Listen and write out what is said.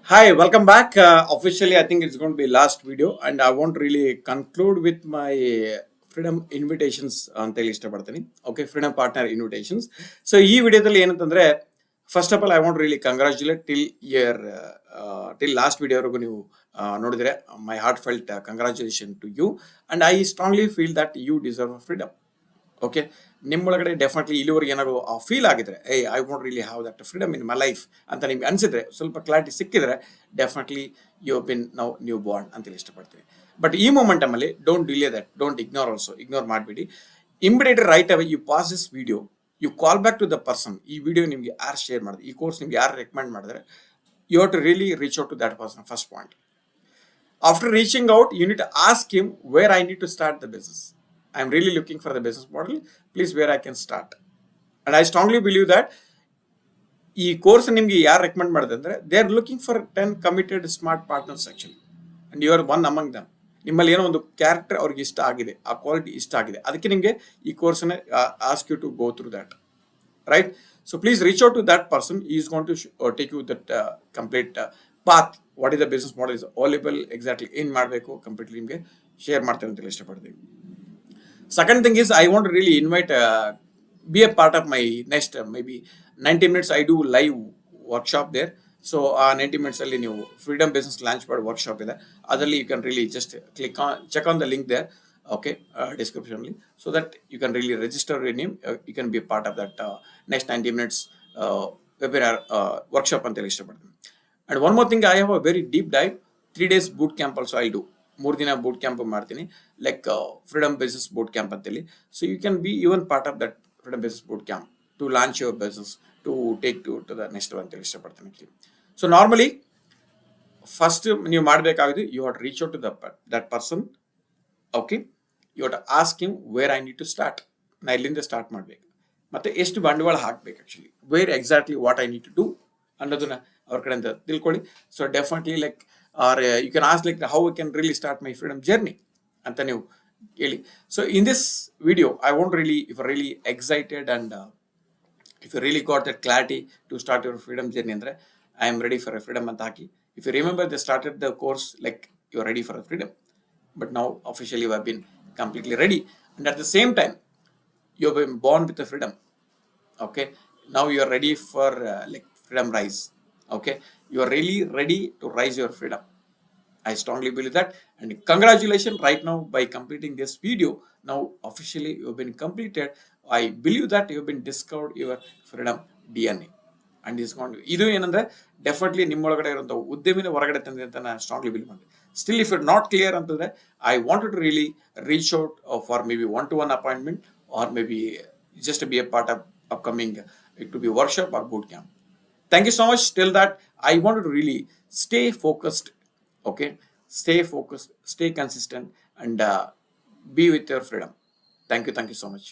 Hi, welcome back. Officially, I think it's going to be last video, and I want to really conclude with my freedom invitations ಅಂತ ಹೇಳಿ ಇಷ್ಟಪಡ್ತೀನಿ. Okay, freedom partner invitations. So ಈ ವಿಡಿಯೋದಲ್ಲಿ ಏನಂತಂದ್ರೆ first of all I want really congratulate till last ವಿಡಿಯೋವರೆಗೂ ನೀವು ನೋಡಿದ್ರೆ my heart felt congratulation to you and I strongly feel that you deserve freedom. Okay, ನಿಮ್ಮೊಳಗಡೆ ಡೆಫಿನೆಟ್ಲಿ ಇಲ್ಲಿವರೆಗೆ ಏನಾದ್ರು ಆ ಫೀಲ್ ಆಗಿದ್ರೆ I want really have that freedom in my life ಅಂತ ನಿಮ್ಗೆ ಅನ್ಸಿದ್ರೆ, ಸ್ವಲ್ಪ ಕ್ಲಾರಿಟಿ ಸಿಕ್ಕಿದ್ರೆ definitely you been now new born ಅಂತೇಳಿ ಇಷ್ಟಪಡ್ತೀನಿ. ಬಟ್ ಈ ಮೊಮೆಂಟಮಲ್ಲಿ don't delay that, don't ignore also, ignore ಮಾಡಿಬಿಡಿ. Immediate right away you pass this video, you call back to the person. ಈ ವಿಡಿಯೋ ನಿಮ್ಗೆ ಯಾರು ಶೇರ್ ಮಾಡಿದ್ರೆ, ಈ ಕೋರ್ಸ್ ನಿಮ್ಗೆ ಯಾರು ರೆಕಮೆಂಡ್ ಮಾಡಿದ್ರೆ, you have to really reach out to that person. First point. After reaching out, you need to ask him where I need to start the business. I'm really looking for the business model. Please, where I can start. And I strongly believe that ಈ course ನಿಮಗೆ ಯಾರು recommend ಮಾಡಿದೆ ಅಂದರೆ they are looking for 10 committed smart partners actually, and you are one among them. ನಿಮ್ಮಲ್ಲಿ ಏನೋ ಒಂದು character ಅವ್ರಿಗೆ ಇಷ್ಟ ಆಗಿದೆ, ಆ ಕ್ವಾಲಿಟಿ ಇಷ್ಟ ಆಗಿದೆ, ಅದಕ್ಕೆ ನಿಮಗೆ ಈ ಕೋರ್ಸನ್ನ ask you to go through that, right? So please reach out to that person. Is going to take you that complete path. What is the business model is available, exactly ಏನು ಮಾಡಬೇಕು completely ನಿಮಗೆ share ಮಾಡ್ತೇನೆ ಅಂತ ಇಷ್ಟಪಡ್ತೀನಿ. Second thing is, I want to really invite, be a part of my next maybe 90 minutes. I do live workshop there. So 90 minutes ಅಲ್ಲಿ ನೀವು freedom business launch ಮಾಡಿ workshop ಇದೆ, ಅದರಲ್ಲಿ you can really just check on the link there, okay, ಡಿಸ್ಕ್ರಿಪ್ಷನ್ಲಿ, so that you can really register your name. You can be part of that next 90 minutes webinar workshop ಅಂತೇಳಿ ಇಷ್ಟಪಡ್ತೀನಿ. And one more thing, I have a very deep dive 3 days boot camp also I do. 3 ದಿನ boot camp ಮಾಡ್ತೀನಿ, like freedom business boot camp ಅಂತೇಳಿ. So you can be even part of that freedom business boot camp to launch your business, to take to the next ಅಂತೇಳಿ ಇಷ್ಟಪಡ್ತೀನಿ. So normally first ನೀವು ಮಾಡಬೇಕಾಗಿದೆ, you have to reach out to that person. Okay, you have to ask him where I need to start. ನಾ ಇಲ್ಲಿಂದ start ಮಾಡಬೇಕು, ಮತ್ತು ಎಷ್ಟು ಬಂಡವಾಳ ಹಾಕಬೇಕು actually, where exactly what I need to do ಅನ್ನೋದನ್ನ ಅವ್ರ ಕಡೆಯಿಂದ ತಿಳ್ಕೊಳ್ಳಿ. So definitely like, or you can ask like how I can really start my freedom journey ಅಂತ ನೀವು ಹೇಳಿ. So in this video I want really, if you really excited and if you really got that clarity to start your freedom journey ಅಂದರೆ I am ready for a freedom ಅಂತ ಹಾಕಿ. If you remember the started the course like you are ready for a freedom, but now officially you have been completely ready, and at the same time you have been born with a freedom. Okay, now you are ready for like freedom rise. Okay, you are really ready to rise your freedom. I strongly believe that, and congratulations right now by completing this video. Now officially you have been completed. I believe that you have been discovered your freedom DNA, and is going to ಇದು ಏನಂದ್ರೆ definitely ನಿಮ್ಮೊಳಗಡೆ ಇರುವಂಥ ಉದ್ಯಮಿನ ಹೊರಗಡೆ ತಂದೆ ಅಂತ ನಾನು strongly believe ಮಾಡಿದೆ. Still if it not clear ಅಂತಂದ್ರೆ I wanted to really reach out for maybe 1-to-1 appointment, or maybe just to be a part of upcoming, it could be workshop or boot camp. Thank you so much. Till that, I wanted to really stay focused. Okay, stay focused, stay consistent, and be with your freedom. Thank you so much.